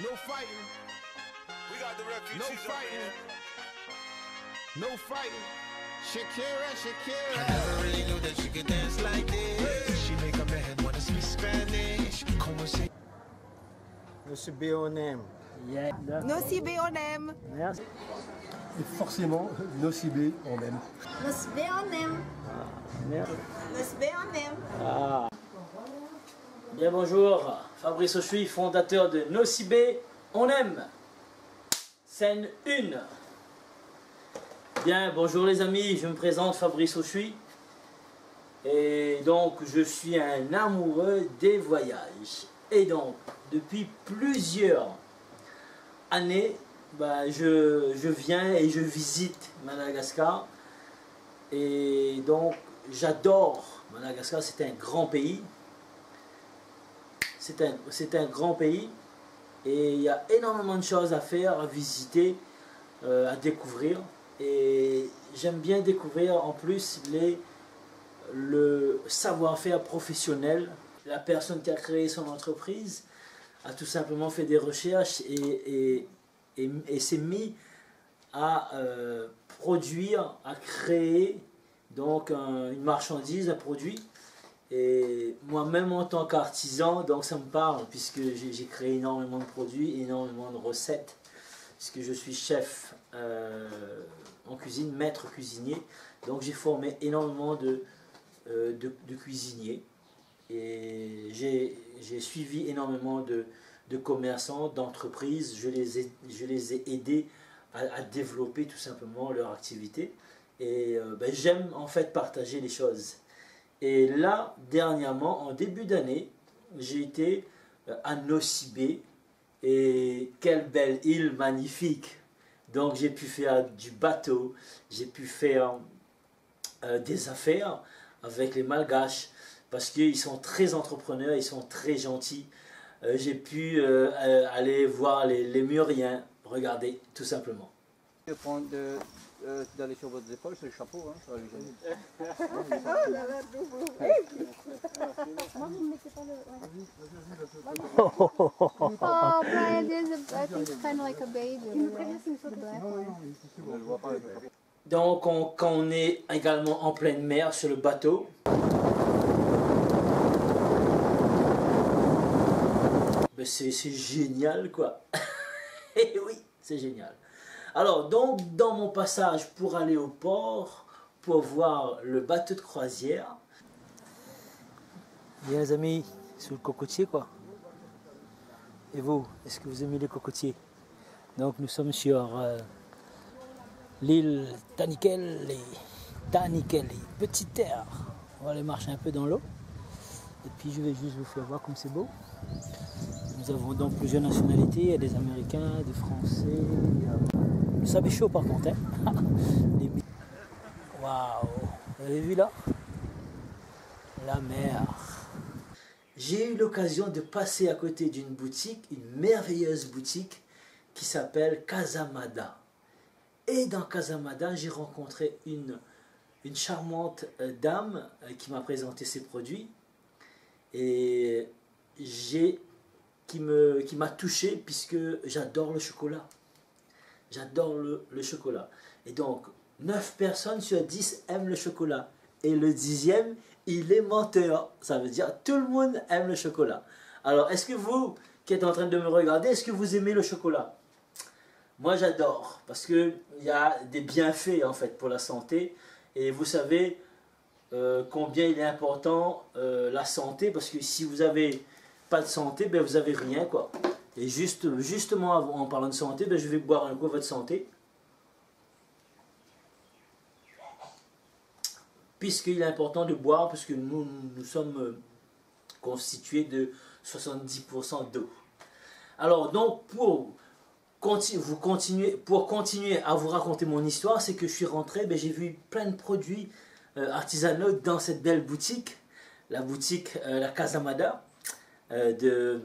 No fighting. We got the refugees No fighting. No fighting. Shakira, Shakira. I never really knew that she could dance like this. She make a man wanna speak Spanish. Como se... Nocibé on aime. Yeah. Nocibé on aime. Merci. Et forcément, Nocibé, on aime. Nocibé on aime. Merci. Nocibé on aime. Ah. Bien bonjour, Fabrice Auchuy, fondateur de Nocibé, on aime. Scène 1. Bien, bonjour les amis, je me présente Fabrice Auchuy. Et donc, je suis un amoureux des voyages. Et donc, depuis plusieurs années, je viens et je visite Madagascar. Et donc, j'adore Madagascar, c'est un grand pays. C'est un grand pays. Et il y a énormément de choses à faire, à visiter, à découvrir. Et j'aime bien découvrir en plus le savoir-faire professionnel. La personne qui a créé son entreprise a tout simplement fait des recherches et s'est mis à produire, à créer donc une marchandise, un produit. Et moi-même en tant qu'artisan, donc ça me parle puisque j'ai créé énormément de produits, énormément de recettes, puisque je suis chef en cuisine, maître cuisinier. Donc j'ai formé énormément de cuisiniers et j'ai suivi énormément de commerçants, d'entreprises. Je les ai aidés à développer tout simplement leur activité. Et j'aime en fait partager les choses. Et là, dernièrement, en début d'année, j'ai été à Nocibé. Et quelle belle île magnifique! Donc j'ai pu faire du bateau, j'ai pu faire des affaires avec les Malgaches, parce qu'ils sont très entrepreneurs, ils sont très gentils. J'ai pu aller voir les Muriens, regardez, tout simplement. D'aller sur votre épaule, c'est le chapeau, hein, ça va lui gêner. Moi, vous ne mettez pas le... Oh, Brian, there's a, I think it's kind of like a beige. The black one. Donc, quand on est également en pleine mer sur le bateau, c'est génial, quoi. Et oui, c'est génial. Alors, donc, dans mon passage pour aller au port, pour voir le bateau de croisière, bien les amis, sous le cocotier, quoi. Et vous, est-ce que vous aimez les cocotiers? Donc, nous sommes sur l'île Tanikele, petite terre. On va aller marcher un peu dans l'eau. Et puis, je vais juste vous faire voir comme c'est beau. Nous avons donc plusieurs nationalités, il y a des Américains, des Français. Ça fait chaud par contre. Hein. Waouh! Vous avez vu là? La mer. J'ai eu l'occasion de passer à côté d'une boutique, une merveilleuse boutique qui s'appelle Casamada. Et dans Casamada, j'ai rencontré une charmante dame qui m'a présenté ses produits. Et qui m'a touché puisque j'adore le chocolat. J'adore le chocolat. Et donc, 9 personnes sur 10 aiment le chocolat. Et le 10e, il est menteur. Ça veut dire tout le monde aime le chocolat. Alors, est-ce que vous, qui êtes en train de me regarder, est-ce que vous aimez le chocolat? Moi, j'adore. Parce qu'il y a des bienfaits, en fait, pour la santé. Et vous savez combien il est important la santé. Parce que si vous n'avez pas de santé, ben vous n'avez rien, quoi. Et justement, en parlant de santé, je vais boire un coup à votre santé. Puisqu'il est important de boire, parce que nous sommes constitués de 70% d'eau. Alors, donc, pour continuer à vous raconter mon histoire, c'est que je suis rentré, j'ai vu plein de produits artisanaux dans cette belle boutique. La boutique, la Casamada, de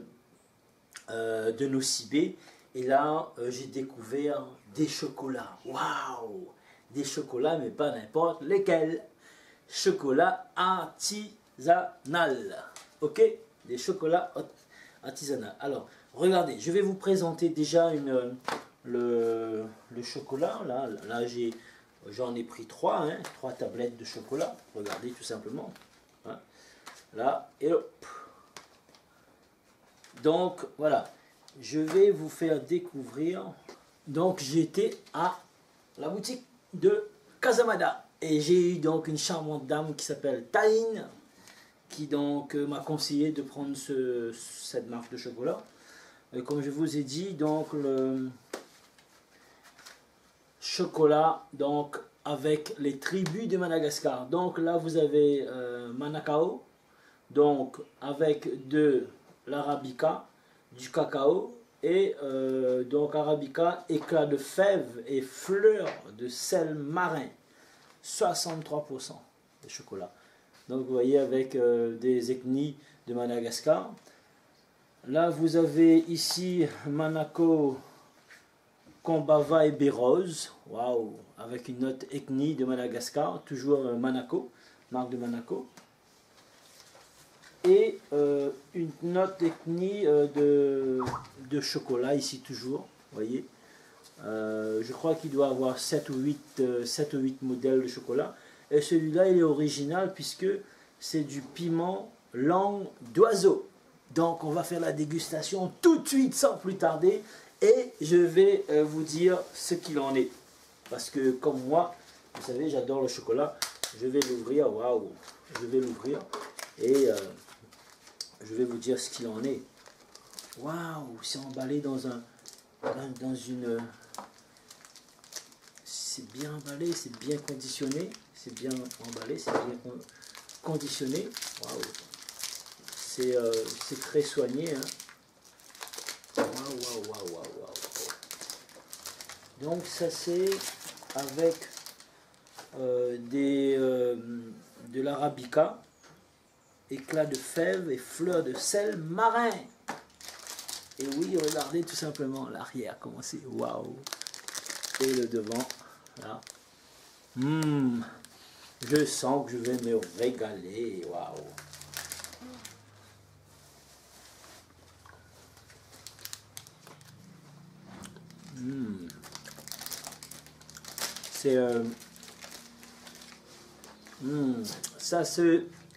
Nocibé. Et là, j'ai découvert des chocolats. Waouh! Des chocolats, mais pas n'importe lesquels. Chocolat artisanal. Ok? Des chocolats artisanal. Alors, regardez, je vais vous présenter déjà le chocolat. Là j'en ai pris 3, hein, 3 tablettes de chocolat. Regardez tout simplement. Hein. Là, et hop. Donc, voilà. Je vais vous faire découvrir. Donc, j'étais à la boutique de Casamada. Et j'ai eu donc une charmante dame qui s'appelle Taïne, qui donc m'a conseillé de prendre cette marque de chocolat. Et comme je vous ai dit, donc le chocolat donc avec les tribus de Madagascar. Donc là vous avez Manakao, donc avec de l'arabica, du cacao et donc arabica, éclat de fèves et fleurs de sel marin, 63% de chocolat. Donc vous voyez avec des ethnies de Madagascar. Là vous avez ici Manako, Kombava et Bérose. Waouh, avec une autre ethnie de Madagascar, toujours Manako, marque de Manako. Et une autre ethnie de chocolat ici toujours, vous voyez. Je crois qu'il doit avoir 7 ou 8 modèles de chocolat. Et celui-là, il est original puisque c'est du piment langue d'oiseau. Donc, on va faire la dégustation tout de suite, sans plus tarder. Et je vais vous dire ce qu'il en est. Parce que, comme moi, vous savez, j'adore le chocolat. Je vais l'ouvrir, waouh, je vais l'ouvrir. Et je vais vous dire ce qu'il en est. Waouh, c'est emballé dans une... C'est bien emballé, c'est bien conditionné. C'est bien emballé, c'est bien conditionné. Waouh. C'est très soigné. Hein. Waouh, waouh, waouh, waouh. Donc ça c'est avec de l'arabica, éclat de fèves et fleurs de sel marin. Et oui, regardez tout simplement l'arrière, comment c'est. Waouh. Et le devant, là. Je sens que je vais me régaler. Waouh. C'est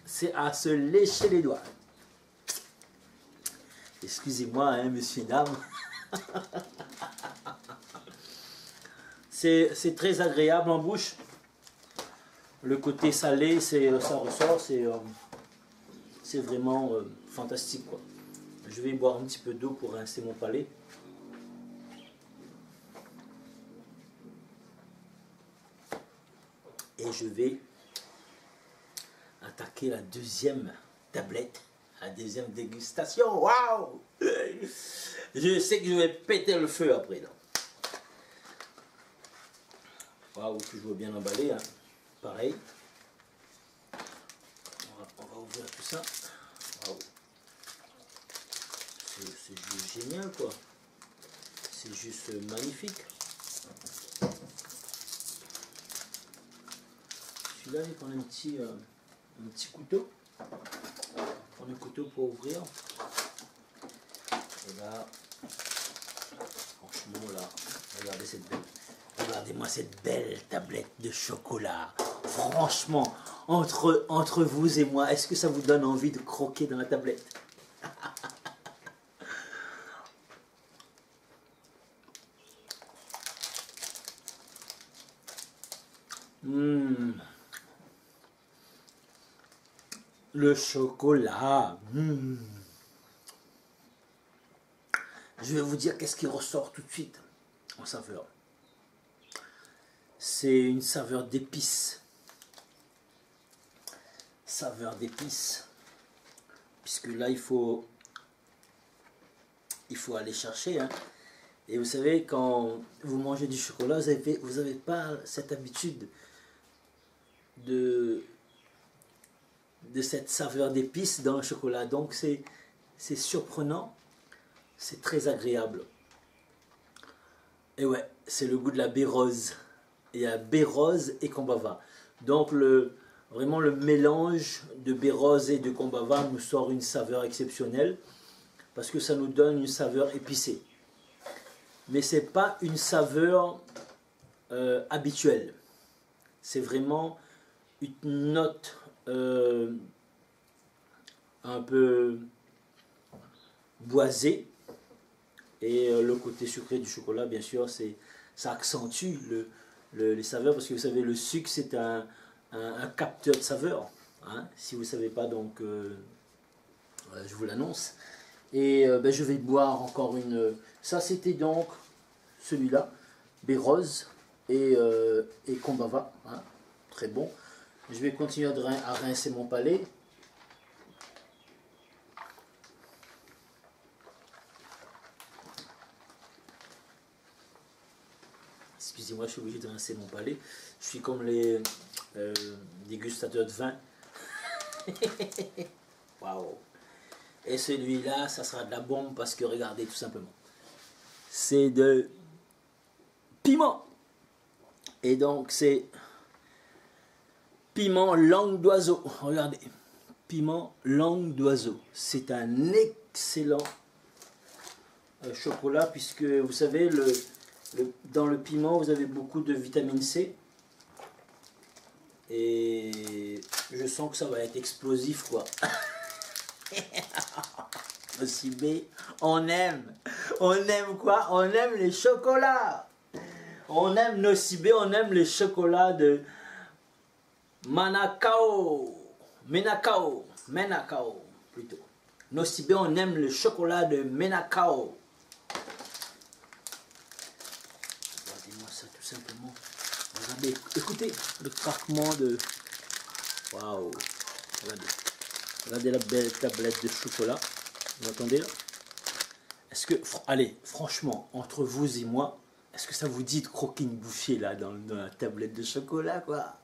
c'est à se lécher les doigts. Excusez-moi, hein, monsieur, dame. C'est très agréable en bouche. Le côté salé, ça ressort, c'est vraiment fantastique, quoi. Je vais boire un petit peu d'eau pour rincer mon palais. Et je vais attaquer la deuxième tablette, la deuxième dégustation. Waouh! Je sais que je vais péter le feu après, là. Waouh, toujours bien emballé, hein. Pareil. On va ouvrir tout ça. Waouh. C'est juste génial, quoi. C'est juste magnifique. Celui-là, il prend un petit couteau. On prend un couteau pour ouvrir. Et là, franchement, là, regardez cette belle. Regardez-moi cette belle tablette de chocolat. Franchement, entre vous et moi, est-ce que ça vous donne envie de croquer dans la tablette? Le chocolat. Je vais vous dire qu'est-ce qui ressort tout de suite en saveur. C'est une saveur d'épices. Saveur d'épices. Puisque là, il faut aller chercher. Hein. Et vous savez, quand vous mangez du chocolat, vous n'avez pas cette habitude de cette saveur d'épices dans le chocolat. Donc, c'est surprenant. C'est très agréable. Et ouais, c'est le goût de la bérose. Il y a bérose et kombava. Donc vraiment le mélange de bérose et de kombava nous sort une saveur exceptionnelle. parce que ça nous donne une saveur épicée. Mais ce n'est pas une saveur habituelle. C'est vraiment une note un peu boisée. Et le côté sucré du chocolat, bien sûr, ça accentue les saveurs, parce que vous savez, le sucre, c'est un capteur de saveur. Hein. Si vous ne savez pas, donc, je vous l'annonce. Et ben, je vais boire encore une... Ça, c'était donc celui-là, Bérose et Combava. Hein. Très bon. Je vais continuer à rincer mon palais. Excusez-moi, je suis obligé de rincer mon palais. Je suis comme les dégustateurs de vin. Waouh! Et celui-là, ça sera de la bombe parce que regardez tout simplement. C'est de piment. Et donc c'est piment langue d'oiseau. Regardez. Piment langue d'oiseau. C'est un excellent chocolat puisque vous savez, dans le piment, vous avez beaucoup de vitamine C. Et je sens que ça va être explosif, quoi. Nocibé, on aime quoi? On aime les chocolats. On aime Nocibé, on aime les chocolats de Menacao plutôt. Nocibé, on aime le chocolat de Menacao. Regardez-moi ça tout simplement. Regardez, écoutez le craquement de... Waouh! Regardez. Regardez la belle tablette de chocolat. Vous entendez là? Est-ce que... Allez, franchement, entre vous et moi, est-ce que ça vous dit de croquer une bouchée là dans la tablette de chocolat, quoi?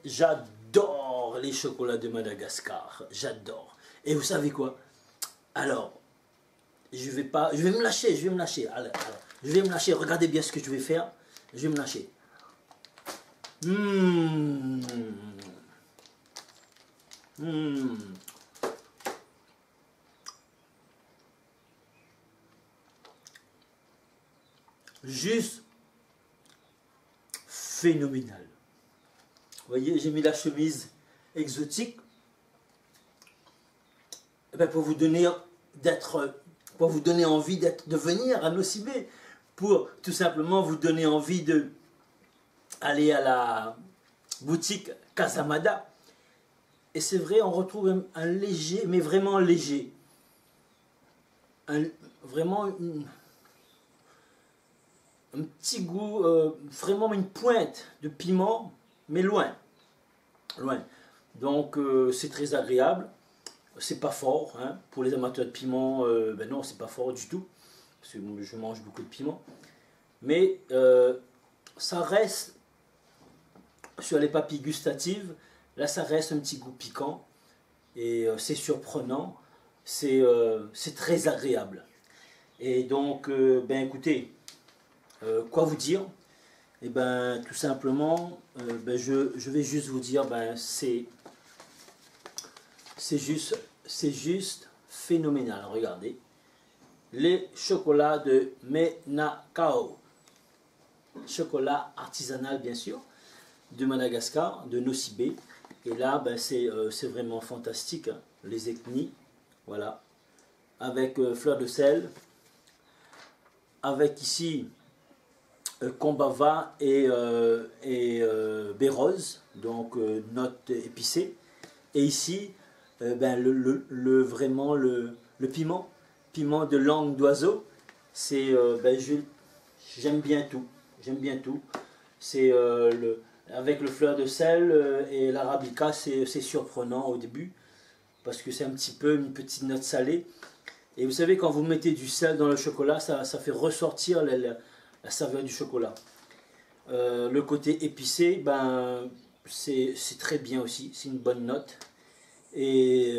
J'adore les chocolats de Madagascar. J'adore. Et vous savez quoi? Alors, je vais me lâcher. Alors, je vais me lâcher. Regardez bien ce que je vais faire. Je vais me lâcher. Juste phénoménal. Vous voyez, j'ai mis la chemise exotique pour vous donner envie de venir à Nocibé, pour tout simplement vous donner envie de aller à la boutique Casamada. Et c'est vrai, on retrouve un léger, mais vraiment léger, vraiment un petit goût, vraiment une pointe de piment, mais loin. Donc c'est très agréable. C'est pas fort, hein. Pour les amateurs de piment, ben non, c'est pas fort du tout, parce que je mange beaucoup de piment. Mais ça reste, sur les papilles gustatives, là ça reste un petit goût piquant, et c'est surprenant, c'est très agréable. Et donc, ben écoutez, quoi vous dire? Et ben tout simplement, ben, je vais juste vous dire, ben c'est juste phénoménal. Regardez, les chocolats de Menacao, chocolat artisanal bien sûr, de Madagascar, de Nocibé. Et là, ben, c'est vraiment fantastique, hein. Les ethnies, voilà, avec fleur de sel, avec ici Combava et Bérose, donc note épicée. Et ici, ben, vraiment le piment de langue d'oiseau. C'est ben, j'aime bien tout. C'est avec le fleur de sel et l'arabica, c'est surprenant au début parce que c'est un petit peu une petite note salée. Et vous savez, quand vous mettez du sel dans le chocolat, ça fait ressortir la saveur du chocolat. Le côté épicé, ben, c'est très bien aussi, c'est une bonne note. Et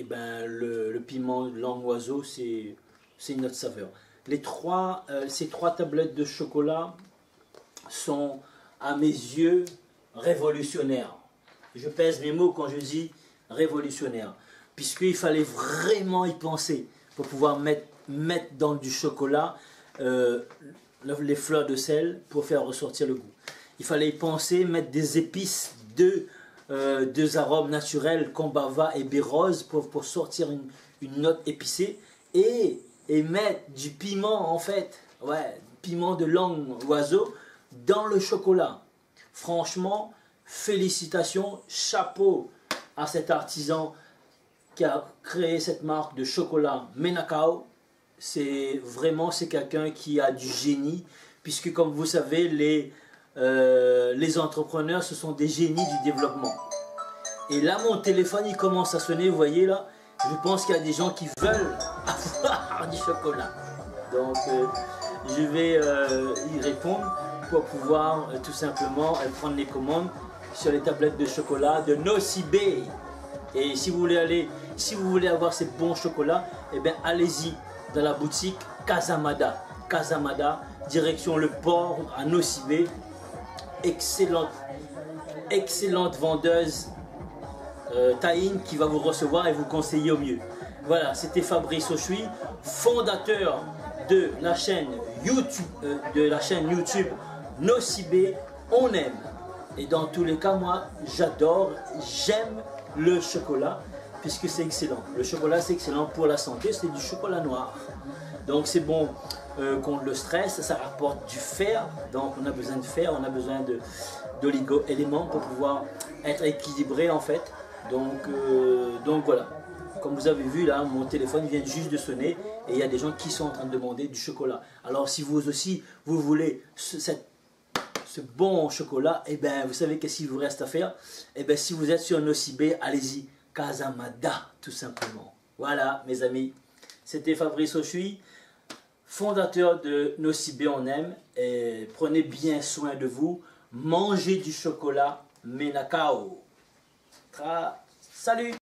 ben, le piment de langue oiseau, c'est une autre saveur. Ces trois tablettes de chocolat sont, à mes yeux, révolutionnaires. Je pèse mes mots quand je dis révolutionnaire. Puisqu'il fallait vraiment y penser pour pouvoir mettre dans du chocolat les fleurs de sel pour faire ressortir le goût. Il fallait y penser, mettre des épices, deux arômes naturels, combava et bérose pour sortir une note épicée. Et mettre du piment en fait, ouais, piment de langue oiseau dans le chocolat. Franchement, félicitations, chapeau à cet artisan qui a créé cette marque de chocolat Menakau. C'est quelqu'un qui a du génie, puisque comme vous savez, les entrepreneurs, ce sont des génies du développement. Et là, mon téléphone, il commence à sonner, vous voyez là, je pense qu'il y a des gens qui veulent avoir du chocolat. Donc, je vais y répondre pour pouvoir tout simplement prendre les commandes sur les tablettes de chocolat de Nocibé. Et si vous voulez avoir ces bons chocolats, eh bien allez-y dans la boutique Casamada. Casamada, direction le port à Nocibé. Excellente vendeuse Taïne qui va vous recevoir et vous conseiller au mieux. Voilà, c'était Fabrice Auchuy, fondateur de la chaîne YouTube Nocibé, on aime. Et dans tous les cas, moi, j'aime le chocolat, puisque c'est excellent. Le chocolat, c'est excellent pour la santé, c'est du chocolat noir. Donc c'est bon contre le stress, ça rapporte du fer. Donc on a besoin de fer, on a besoin d'oligo-éléments pour pouvoir être équilibré en fait. Donc voilà. Comme vous avez vu là, mon téléphone vient juste de sonner et il y a des gens qui sont en train de demander du chocolat. Alors si vous aussi, vous voulez ce bon chocolat, et ben vous savez qu'est-ce qu'il vous reste à faire? Et ben si vous êtes sur Nocibé, allez-y, Casamada tout simplement. Voilà mes amis, c'était Fabrice Auchuy, fondateur de Nocibé on aime. Et prenez bien soin de vous, mangez du chocolat Menakau. Salut!